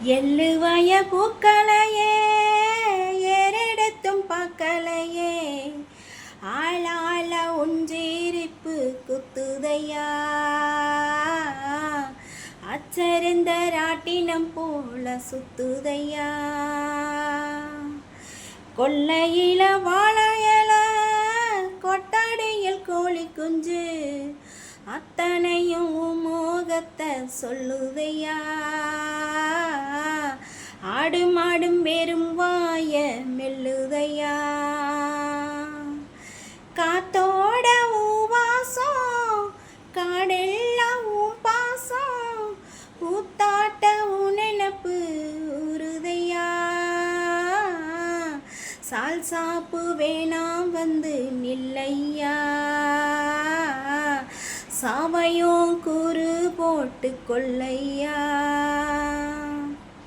எள்ளுவய பூக்களையே ஏறெடுத்தும் பார்க்கலையே ஆளாள உஞ்சீரிப்பு குத்துதையா அச்சரிந்த ராட்டினம் போல சுத்துதையா கொல்லையில வாழையல கொட்டடியில் கோழி குஞ்சு அத்தனையும் மோகத்தை சொல்லுதையா ஆடு மாடும் வெறும் வாய மெல்லுதையா காத்தோட வாசம் காடெல்லாம் பாசம் பூத்தாட்ட நினப்பு உறுதையா சால் சாப்பு வேணாம் வந்து நில்லையா சாவையும் கூறு போட்டு கொள்ளையா